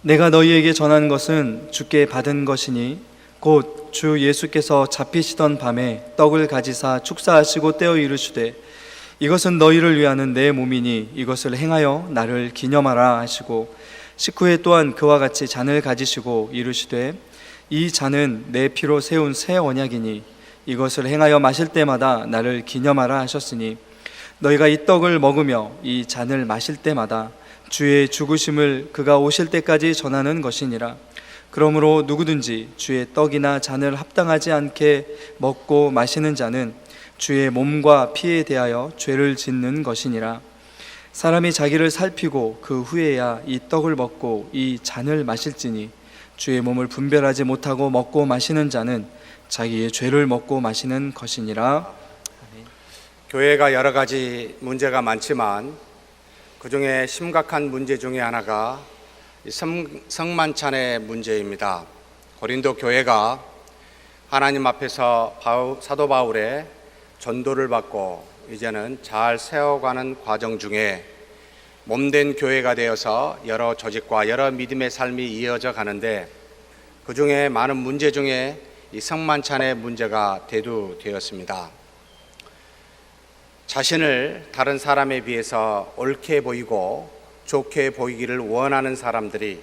내가 너희에게 전한 것은 주께 받은 것이니 곧 주 예수께서 잡히시던 밤에 떡을 가지사 축사하시고 떼어 이르시되 이것은 너희를 위하는 내 몸이니 이것을 행하여 나를 기념하라 하시고 식후에 또한 그와 같이 잔을 가지시고 이르시되 이 잔은 내 피로 세운 새 언약이니 이것을 행하여 마실 때마다 나를 기념하라 하셨으니 너희가 이 떡을 먹으며 이 잔을 마실 때마다 주의 죽으심을 그가 오실 때까지 전하는 것이니라. 그러므로 누구든지 주의 떡이나 잔을 합당하지 않게 먹고 마시는 자는 주의 몸과 피에 대하여 죄를 짓는 것이니라. 사람이 자기를 살피고 그 후에야 이 떡을 먹고 이 잔을 마실지니 주의 몸을 분별하지 못하고 먹고 마시는 자는 자기의 죄를 먹고 마시는 것이니라. 교회가 여러 가지 문제가 많지만 그 중에 심각한 문제 중에 하나가 성만찬의 문제입니다. 고린도 교회가 하나님 앞에서 사도 바울의 전도를 받고 이제는 잘 세워가는 과정 중에 몸된 교회가 되어서 여러 조직과 여러 믿음의 삶이 이어져 가는데 그 중에 많은 문제 중에 이 성만찬의 문제가 대두되었습니다. 자신을 다른 사람에 비해서 옳게 보이고 좋게 보이기를 원하는 사람들이,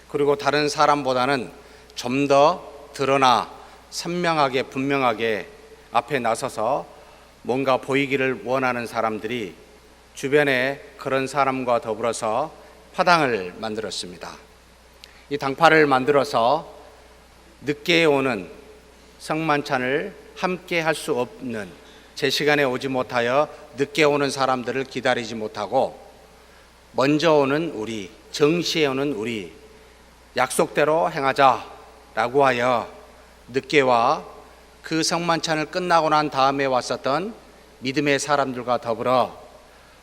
그리고 다른 사람보다는 좀 더 드러나 선명하게 분명하게 앞에 나서서 뭔가 보이기를 원하는 사람들이 주변에 그런 사람과 더불어서 파당을 만들었습니다. 이 당파를 만들어서 늦게 오는 성만찬을 함께 할 수 없는, 제 시간에 오지 못하여 늦게 오는 사람들을 기다리지 못하고 먼저 오는 우리, 정시에 오는 우리, 약속대로 행하자라고 하여 늦게 와 그 성만찬을 끝나고 난 다음에 왔었던 믿음의 사람들과 더불어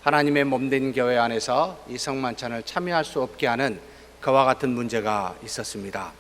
하나님의 몸된 교회 안에서 이 성만찬을 참여할 수 없게 하는 그와 같은 문제가 있었습니다.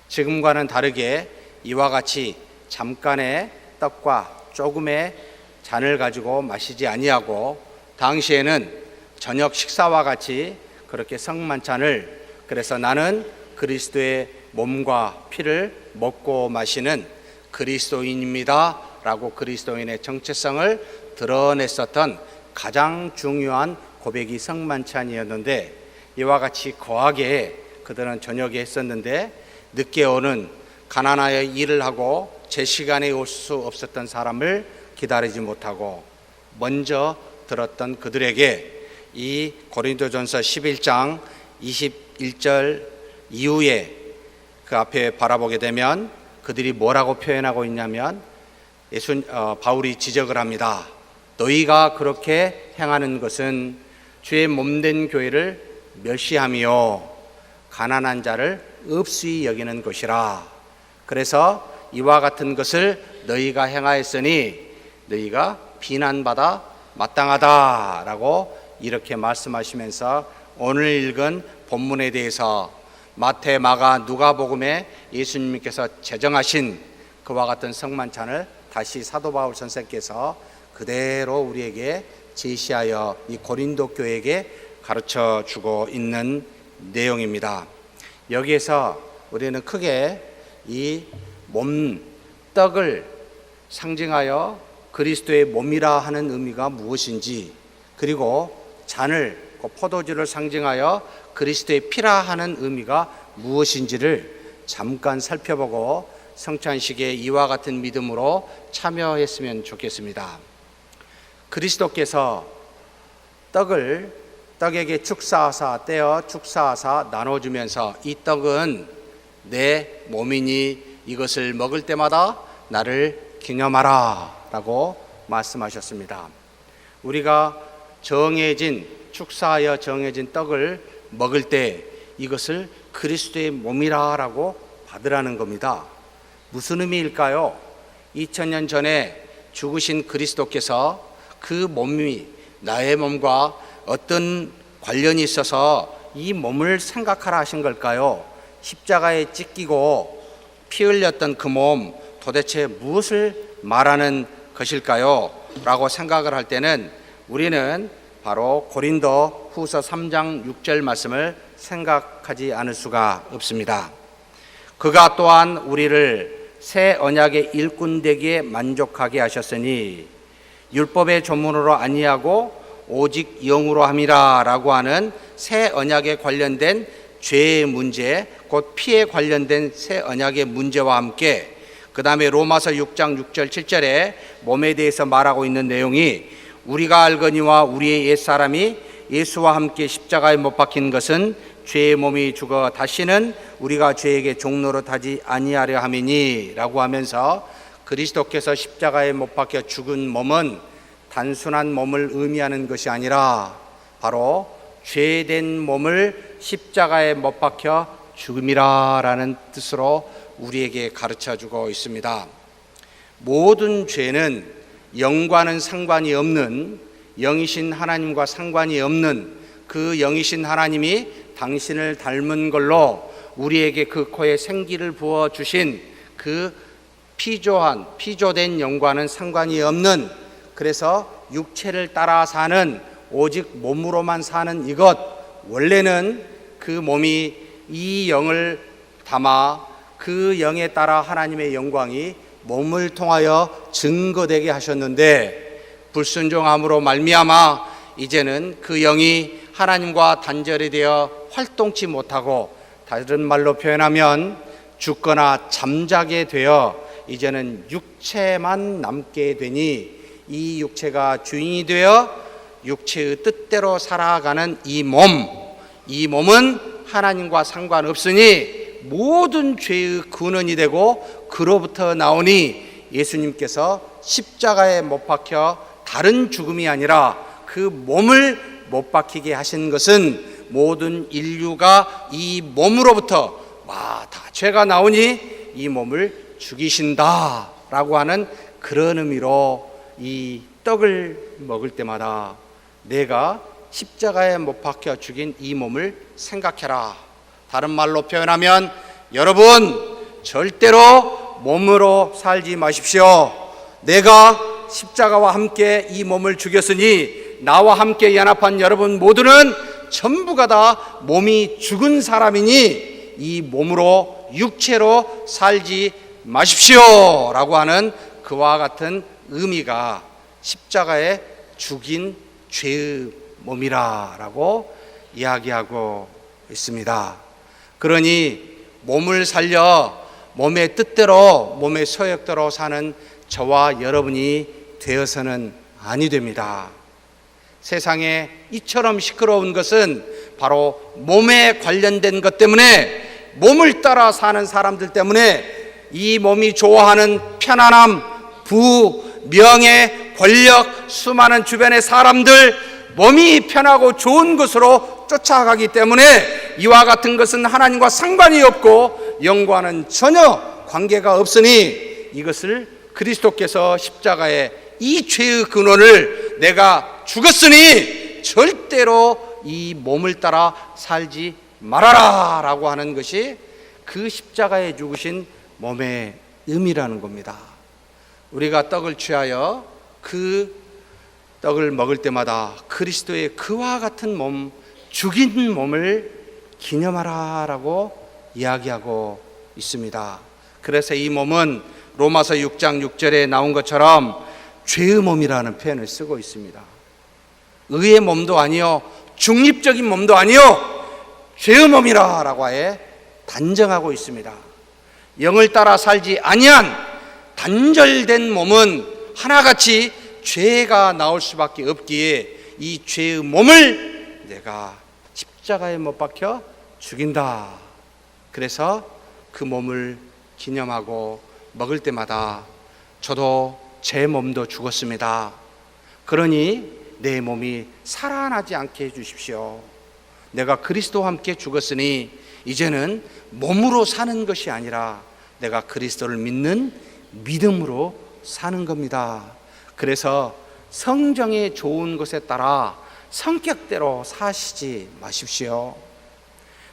지금과는 다르게 이와 같이 잠깐의 떡과 조금의 잔을 가지고 마시지 아니하고 당시에는 저녁 식사와 같이 그렇게 성만찬을, 그래서 나는 그리스도의 몸과 피를 먹고 마시는 그리스도인입니다 라고 그리스도인의 정체성을 드러냈었던 가장 중요한 고백이 성만찬이었는데, 이와 같이 거하게 그들은 저녁에 했었는데 늦게 오는, 가난하여 일을 하고 제 시간에 올 수 없었던 사람을 기다리지 못하고 먼저 들었던 그들에게 이 고린도전서 11장 21절 이후에 그 앞에 바라보게 되면 그들이 뭐라고 표현하고 있냐면 바울이 지적을 합니다. 너희가 그렇게 행하는 것은 주의 몸된 교회를 멸시하며 가난한 자를 없이 여기는 것이라. 그래서 이와 같은 것을 너희가 행하였으니 너희가 비난받아 마땅하다라고 이렇게 말씀하시면서 오늘 읽은 본문에 대해서 마태, 마가, 누가복음에 예수님께서 제정하신 그와 같은 성만찬을 다시 사도 바울 선생께서 그대로 우리에게 제시하여 이 고린도 교회에게 가르쳐 주고 있는 내용입니다. 여기에서 우리는 크게 이 떡을 상징하여 그리스도의 몸이라 하는 의미가 무엇인지, 그리고 잔을, 포도주를 상징하여 그리스도의 피라 하는 의미가 무엇인지를 잠깐 살펴보고 성찬식에 이와 같은 믿음으로 참여했으면 좋겠습니다. 그리스도께서 떡에게 축사하사 떼어 축사하사 나눠주면서 이 떡은 내 몸이니 이것을 먹을 때마다 나를 기념하라 라고 말씀하셨습니다. 우리가 축사하여 정해진 떡을 먹을 때 이것을 그리스도의 몸이라 라고 받으라는 겁니다. 무슨 의미일까요? 2000년 전에 죽으신 그리스도께서 그 몸이 나의 몸과 어떤 관련이 있어서 이 몸을 생각하라 하신 걸까요? 십자가에 찢기고 피 흘렸던 그 몸, 도대체 무엇을 말하는 것일까요? 라고 생각을 할 때는 우리는 바로 고린도 후서 3장 6절 말씀을 생각하지 않을 수가 없습니다. 그가 또한 우리를 새 언약의 일꾼 되기에 만족하게 하셨으니 율법의 조문으로 아니하고 오직 영으로 함이라 라고 하는 새 언약에 관련된 죄의 문제, 곧 피에 관련된 새 언약의 문제와 함께 그 다음에 로마서 6장 6절 7절에 몸에 대해서 말하고 있는 내용이 우리가 알거니와 우리의 옛사람이 예수와 함께 십자가에 못 박힌 것은 죄의 몸이 죽어 다시는 우리가 죄에게 종노릇하지 아니하려 함이니 라고 하면서 그리스도께서 십자가에 못 박혀 죽은 몸은 단순한 몸을 의미하는 것이 아니라 바로 죄된 몸을 십자가에 못 박혀 죽음이라 라는 뜻으로 우리에게 가르쳐주고 있습니다. 모든 죄는 영과는 상관이 없는, 영이신 하나님과 상관이 없는 그 영이신 하나님이 당신을 닮은 걸로 우리에게 그 코에 생기를 부어주신 그 피조된 영과는 상관이 없는, 그래서 육체를 따라 사는, 오직 몸으로만 사는 이것, 원래는 그 몸이 이 영을 담아 그 영에 따라 하나님의 영광이 몸을 통하여 증거되게 하셨는데 불순종함으로 말미암아 이제는 그 영이 하나님과 단절이 되어 활동치 못하고, 다른 말로 표현하면 죽거나 잠자게 되어 이제는 육체만 남게 되니 이 육체가 주인이 되어 육체의 뜻대로 살아가는 이 몸은 하나님과 상관없으니 모든 죄의 근원이 되고 그로부터 나오니 예수님께서 십자가에 못 박혀 다른 죽음이 아니라 그 몸을 못 박히게 하신 것은 모든 인류가 이 몸으로부터 다 죄가 나오니 이 몸을 죽이신다 라고 하는 그런 의미로 이 떡을 먹을 때마다 내가 십자가에 못 박혀 죽인 이 몸을 생각해라. 다른 말로 표현하면 여러분 절대로 몸으로 살지 마십시오. 내가 십자가와 함께 이 몸을 죽였으니 나와 함께 연합한 여러분 모두는 전부가 다 몸이 죽은 사람이니 이 몸으로 육체로 살지 마십시오 라고 하는 그와 같은 의미가 십자가에 죽인 죄의 몸이라 라고 이야기하고 있습니다. 그러니 몸을 살려 몸의 뜻대로 몸의 소욕대로 사는 저와 여러분이 되어서는 아니 됩니다. 세상에 이처럼 시끄러운 것은 바로 몸에 관련된 것 때문에, 몸을 따라 사는 사람들 때문에 이 몸이 좋아하는 편안함, 부, 명예, 권력, 수많은 주변의 사람들, 몸이 편하고 좋은 것으로 쫓아가기 때문에 이와 같은 것은 하나님과 상관이 없고 영과는 전혀 관계가 없으니 이것을 그리스도께서 십자가에 이 죄의 근원을 내가 죽었으니 절대로 이 몸을 따라 살지 말아라 라고 하는 것이 그 십자가에 죽으신 몸의 의미라는 겁니다. 우리가 떡을 취하여 그 떡을 먹을 때마다 그리스도의 그와 같은 몸, 죽인 몸을 기념하라 라고 이야기하고 있습니다. 그래서 이 몸은 로마서 6장 6절에 나온 것처럼 죄의 몸이라는 표현을 쓰고 있습니다. 의의 몸도 아니요, 중립적인 몸도 아니요, 죄의 몸이라 라고 아예 단정하고 있습니다. 영을 따라 살지 아니한 단절된 몸은 하나같이 죄가 나올 수밖에 없기에 이 죄의 몸을 내가 십자가에 못 박혀 죽인다. 그래서 그 몸을 기념하고 먹을 때마다 저도 제 몸도 죽었습니다. 그러니 내 몸이 살아나지 않게 해주십시오. 내가 그리스도와 함께 죽었으니 이제는 몸으로 사는 것이 아니라 내가 그리스도를 믿는 믿음으로 사는 겁니다. 그래서 성경의 좋은 것에 따라 성격대로 사시지 마십시오.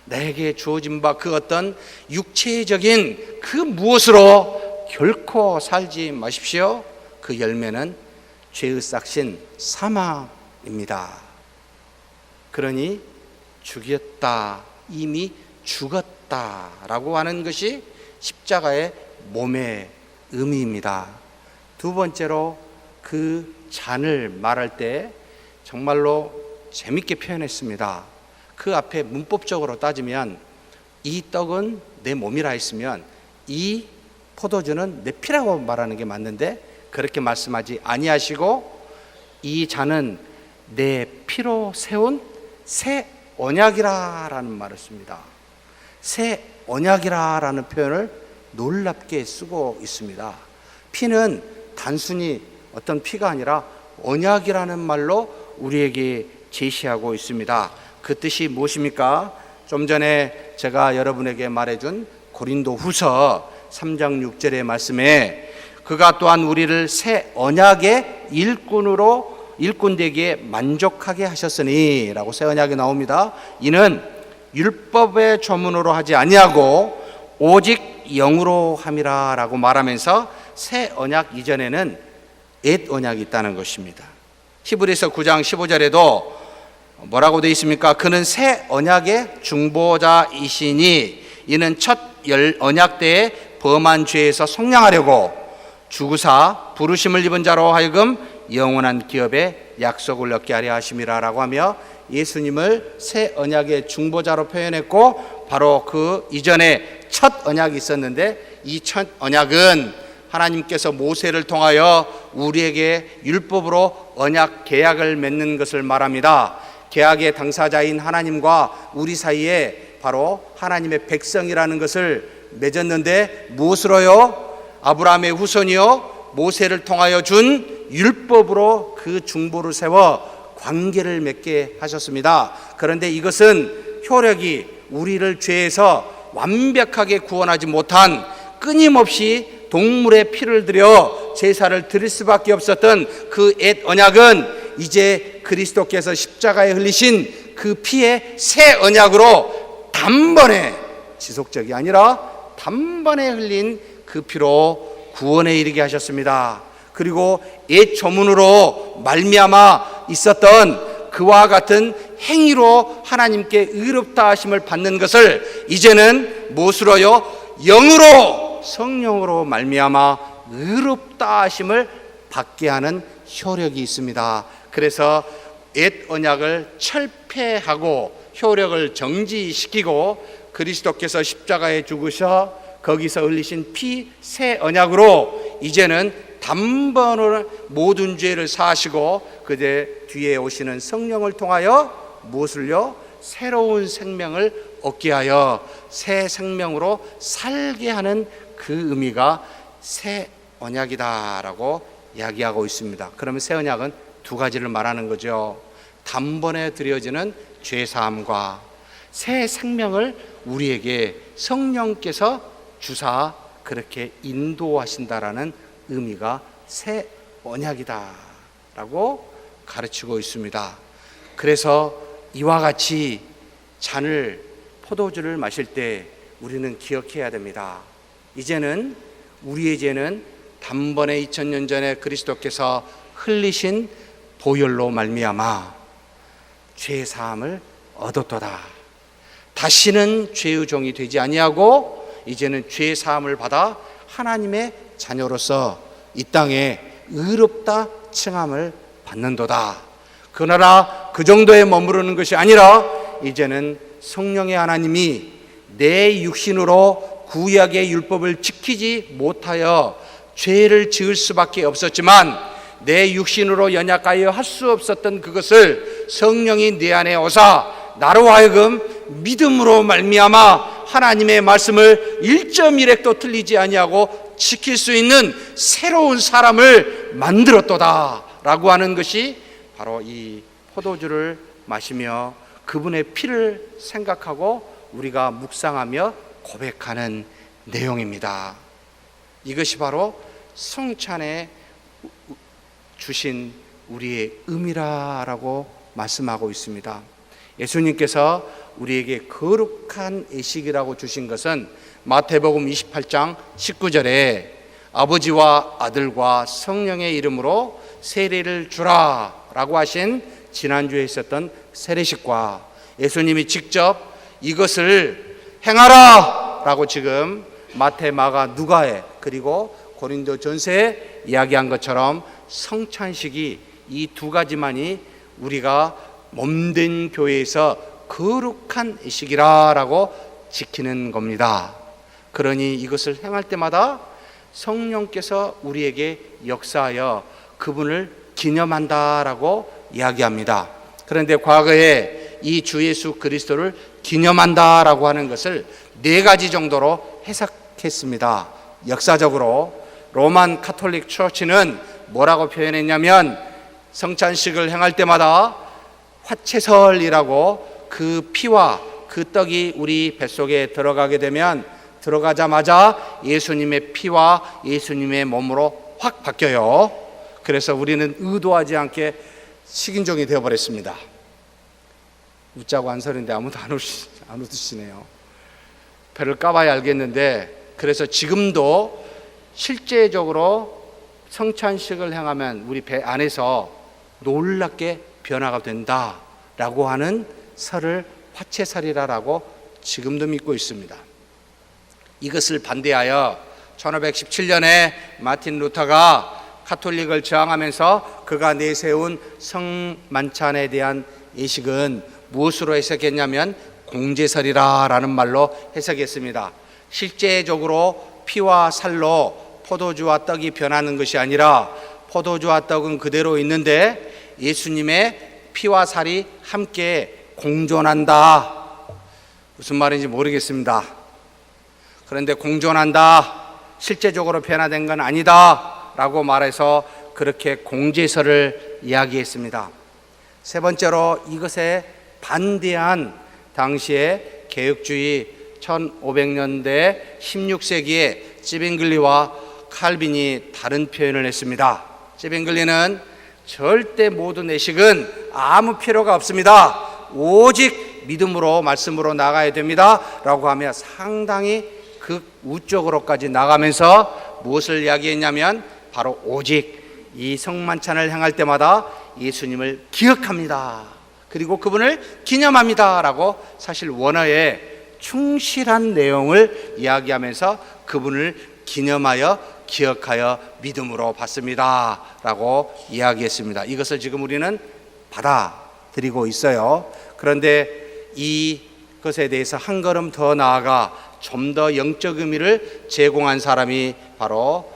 내게 주어진 바 그 어떤 육체적인 그 무엇으로 결코 살지 마십시오. 그 열매는 죄의 싹신 사망입니다. 그러니 죽였다, 이미 죽었다라고 하는 것이 십자가의 몸의 의미입니다. 두 번째로 그 잔을 말할 때 정말로 재밌게 표현했습니다. 그 앞에 문법적으로 따지면 이 떡은 내 몸이라 했으면 이 포도주는 내 피라고 말하는 게 맞는데 그렇게 말씀하지 아니하시고 이 잔은 내 피로 세운 새 언약이라라는 말을 씁니다. 새 언약이라라는 표현을 놀랍게 쓰고 있습니다. 피는 단순히 어떤 피가 아니라 언약이라는 말로 우리에게 제시하고 있습니다. 그 뜻이 무엇입니까? 좀 전에 제가 여러분에게 말해준 고린도 후서 3장 6절의 말씀에 그가 또한 우리를 새 언약의 일꾼 되기에 만족하게 하셨으니 라고 새 언약이 나옵니다. 이는 율법의 조문으로 하지 아니하고 오직 영으로 함이라 라고 말하면서 새 언약 이전에는 옛 언약이 있다는 것입니다. 히브리서 9장 15절에도 뭐라고 되어 있습니까? 그는 새 언약의 중보자이시니 이는 첫 언약 때에 범한 죄에서 속량하려고 주구사 부르심을 입은 자로 하여금 영원한 기업의 약속을 얻게 하려 하심이라 라고 하며 예수님을 새 언약의 중보자로 표현했고 바로 그 이전에 첫 언약이 있었는데 이 첫 언약은 하나님께서 모세를 통하여 우리에게 율법으로 언약 계약을 맺는 것을 말합니다. 계약의 당사자인 하나님과 우리 사이에 바로 하나님의 백성이라는 것을 맺었는데 무엇으로요? 아브라함의 후손이요 모세를 통하여 준 율법으로 그 중보를 세워 관계를 맺게 하셨습니다. 그런데 이것은 효력이 우리를 죄에서 완벽하게 구원하지 못한 끊임없이 동물의 피를 들여 제사를 드릴 수밖에 없었던 그 옛 언약은 이제 그리스도께서 십자가에 흘리신 그 피의 새 언약으로 단번에 지속적이 아니라 단번에 흘린 그 피로 구원에 이르게 하셨습니다. 그리고 옛 조문으로 말미암아 있었던 그와 같은 행위로 하나님께 의롭다 하심을 받는 것을 이제는 무엇으로요? 영으로 성령으로 말미암아 의롭다 하심을 받게 하는 효력이 있습니다. 그래서 옛 언약을 철폐하고 효력을 정지시키고 그리스도께서 십자가에 죽으셔 거기서 흘리신 피 새 언약으로 이제는 단번으로 모든 죄를 사하시고 그제 뒤에 오시는 성령을 통하여 무엇을요? 새로운 생명을 얻게 하여 새 생명으로 살게 하는 그 의미가 새 언약이다라고 이야기하고 있습니다. 그러면 새 언약은 두 가지를 말하는 거죠. 단번에 드려지는 죄사함과 새 생명을 우리에게 성령께서 주사 그렇게 인도하신다라는 의미가 새 언약이다라고 가르치고 있습니다. 그래서 이와 같이 잔을 포도주를 마실 때 우리는 기억해야 됩니다. 이제는 우리의 죄는 단번에 2000년 전에 그리스도께서 흘리신 보혈로 말미암아 죄 사함을 얻었도다. 다시는 죄의 종이 되지 아니하고 이제는 죄 사함을 받아 하나님의 자녀로서 이 땅에 의롭다 칭함을 받는도다. 그러나 그 정도에 머무르는 것이 아니라 이제는 성령의 하나님이 내 육신으로 구약의 율법을 지키지 못하여 죄를 지을 수밖에 없었지만 내 육신으로 연약하여 할 수 없었던 그것을 성령이 내 안에 오사 나로 하여금 믿음으로 말미암아 하나님의 말씀을 1.1획도 틀리지 아니하고 지킬 수 있는 새로운 사람을 만들었도다 라고 하는 것이 바로 이 포도주를 마시며 그분의 피를 생각하고 우리가 묵상하며 고백하는 내용입니다. 이것이 바로 성찬에 주신 우리의 의미라고 말씀하고 있습니다. 예수님께서 우리에게 거룩한 예식이라고 주신 것은 마태복음 28장 19절에 아버지와 아들과 성령의 이름으로 세례를 주라 라고 하신 지난주에 있었던 세례식과 예수님이 직접 이것을 행하라 라고 지금 마태, 마가, 누가에 그리고 고린도 전서에 이야기한 것처럼 성찬식이 이 두 가지만이 우리가 몸된 교회에서 거룩한 시기라라고 지키는 겁니다. 그러니 이것을 행할 때마다 성령께서 우리에게 역사하여 그분을 기념한다라고 이야기합니다. 그런데 과거에 이 주 예수 그리스도를 기념한다라고 하는 것을 네 가지 정도로 해석했습니다. 역사적으로 로만 카톨릭 처치는 뭐라고 표현했냐면 성찬식을 행할 때마다 화채설이라고 그 피와 그 떡이 우리 뱃속에 들어가게 되면 들어가자마자 예수님의 피와 예수님의 몸으로 확 바뀌어요. 그래서 우리는 의도하지 않게 식인종이 되어버렸습니다. 웃자고 한 소리인데 아무도 안 웃으시네요. 배를 까봐야 알겠는데, 그래서 지금도 실제적으로 성찬식을 행하면 우리 배 안에서 놀랍게 변화가 된다라고 하는 설을 화채설이라고 지금도 믿고 있습니다. 이것을 반대하여 1517년에 마틴 루터가 카톨릭을 저항하면서 그가 내세운 성만찬에 대한 예식은 무엇으로 해석했냐면 공제설이라는 말로 해석했습니다. 실제적으로 피와 살로 포도주와 떡이 변하는 것이 아니라 포도주와 떡은 그대로 있는데 예수님의 피와 살이 함께 공존한다. 무슨 말인지 모르겠습니다. 그런데 공존한다, 실제적으로 변화된 건 아니다 라고 말해서 그렇게 공제설을 이야기했습니다. 세 번째로 이것에 반대한 당시의 개혁주의 1500년대 16세기에 찌빙글리와 칼빈이 다른 표현을 했습니다. 찌빙글리는 절대 모든 예식은 아무 필요가 없습니다. 오직 믿음으로 말씀으로 나가야 됩니다 라고 하며 상당히 극우쪽으로까지 나가면서 무엇을 이야기했냐면 바로 오직 이 성만찬을 행할 때마다 예수님을 기억합니다, 그리고 그분을 기념합니다 라고 사실 원어에 충실한 내용을 이야기하면서 그분을 기념하여 기억하여 믿음으로 받습니다 라고 이야기했습니다. 이것을 지금 우리는 받아들이고 있어요. 그런데 이것에 대해서 한 걸음 더 나아가 좀 더 영적 의미를 제공한 사람이 바로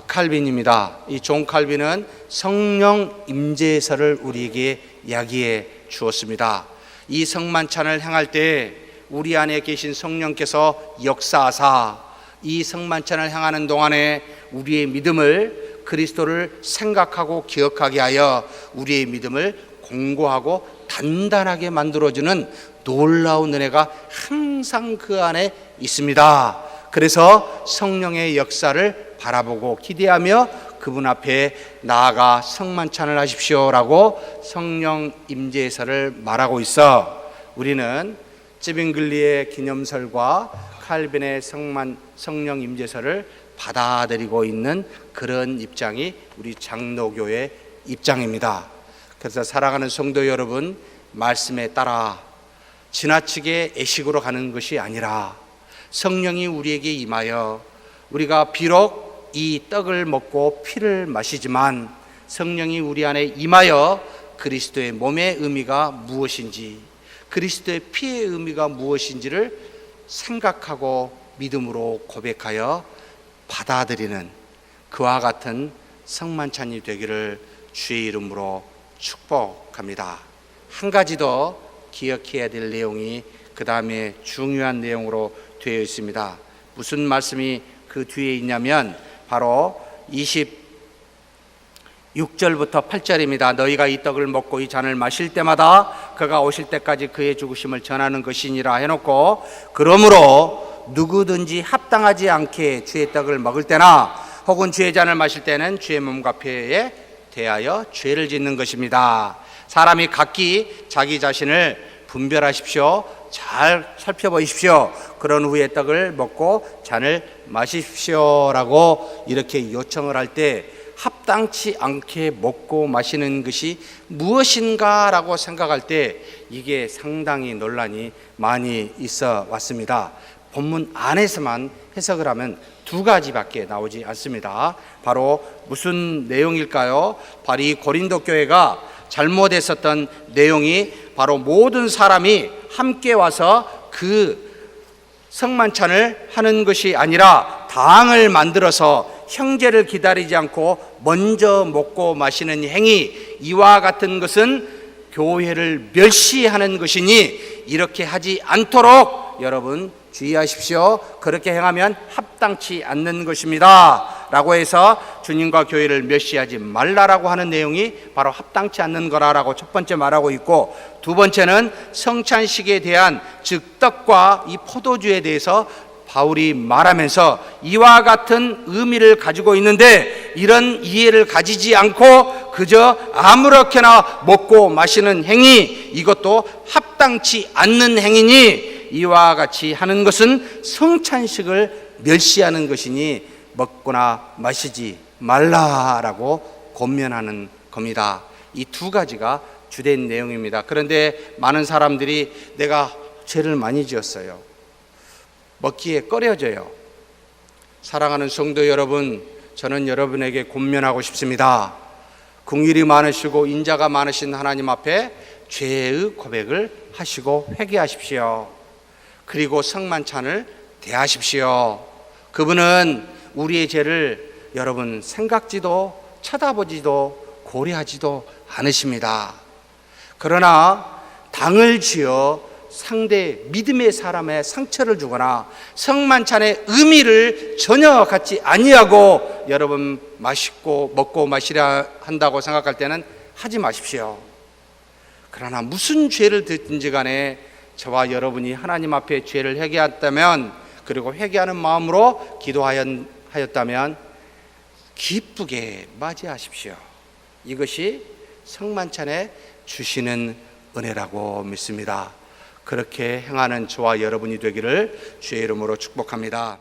칼빈입니다. 이 존 칼빈은 성령 임재설을 우리에게 이야기해 주었습니다. 이 성만찬을 행할 때 우리 안에 계신 성령께서 역사하사 이 성만찬을 행하는 동안에 우리의 믿음을, 그리스도를 생각하고 기억하게 하여 우리의 믿음을 공고하고 단단하게 만들어주는 놀라운 은혜가 항상 그 안에 있습니다. 그래서 성령의 역사를 바라보고 기대하며 그분 앞에 나아가 성만찬을 하십시오라고 성령 임재설을 말하고 있어 우리는 찌빙글리의 기념설과 칼빈의 성령 임재설을 받아들이고 있는 그런 입장이 우리 장로교의 입장입니다. 그래서 사랑하는 성도 여러분, 말씀에 따라 지나치게 애식으로 가는 것이 아니라 성령이 우리에게 임하여 우리가 비록 이 떡을 먹고 피를 마시지만 성령이 우리 안에 임하여 그리스도의 몸의 의미가 무엇인지, 그리스도의 피의 의미가 무엇인지를 생각하고 믿음으로 고백하여 받아들이는 그와 같은 성만찬이 되기를 주의 이름으로 축복합니다. 한 가지 더 기억해야 될 내용이 그 다음에 중요한 내용으로 되어 있습니다. 무슨 말씀이 그 뒤에 있냐면 바로 26절부터 8절입니다. 너희가 이 떡을 먹고 이 잔을 마실 때마다 그가 오실 때까지 그의 죽으심을 전하는 것이니라 해놓고, 그러므로 누구든지 합당하지 않게 주의 떡을 먹을 때나 혹은 주의 잔을 마실 때는 주의 몸과 피에 대하여 죄를 짓는 것입니다. 사람이 각기 자기 자신을 분별하십시오. 잘 살펴보십시오. 그런 후에 떡을 먹고 잔을 마십시오라고 이렇게 요청을 할 때 합당치 않게 먹고 마시는 것이 무엇인가라고 생각할 때 이게 상당히 논란이 많이 있어 왔습니다. 본문 안에서만 해석을 하면 두 가지밖에 나오지 않습니다. 바로 무슨 내용일까요? 바로 이 고린도 교회가 잘못했었던 내용이 바로 모든 사람이 함께 와서 그 성만찬을 하는 것이 아니라 당을 만들어서 형제를 기다리지 않고 먼저 먹고 마시는 행위, 이와 같은 것은 교회를 멸시하는 것이니 이렇게 하지 않도록 여러분 주의하십시오. 그렇게 행하면 합당치 않는 것입니다 라고 해서 주님과 교회를 멸시하지 말라라고 하는 내용이 바로 합당치 않는 거라고 첫 번째 말하고 있고, 두 번째는 성찬식에 대한 즉 떡과 이 포도주에 대해서 바울이 말하면서 이와 같은 의미를 가지고 있는데 이런 이해를 가지지 않고 그저 아무렇게나 먹고 마시는 행위, 이것도 합당치 않는 행위니 이와 같이 하는 것은 성찬식을 멸시하는 것이니 먹거나 마시지 말라라고 권면하는 겁니다. 이 두 가지가 주된 내용입니다. 그런데 많은 사람들이 내가 죄를 많이 지었어요, 먹기에 꺼려져요. 사랑하는 성도 여러분, 저는 여러분에게 권면하고 싶습니다. 긍휼이 많으시고 인자가 많으신 하나님 앞에 죄의 고백을 하시고 회개하십시오. 그리고 성만찬을 대하십시오. 그분은 우리의 죄를 여러분 생각지도 쳐다보지도 고려하지도 않으십니다. 그러나 당을 지어 상대 믿음의 사람의 상처를 주거나 성만찬의 의미를 전혀 갖지 아니하고 여러분 맛있고 먹고 마시려 한다고 생각할 때는 하지 마십시오. 그러나 무슨 죄를 듣든지 간에 저와 여러분이 하나님 앞에 죄를 회개했다면, 그리고 회개하는 마음으로 기도하였다면 기쁘게 맞이하십시오. 이것이 성만찬에 주시는 은혜라고 믿습니다. 그렇게 행하는 저와 여러분이 되기를 주의 이름으로 축복합니다.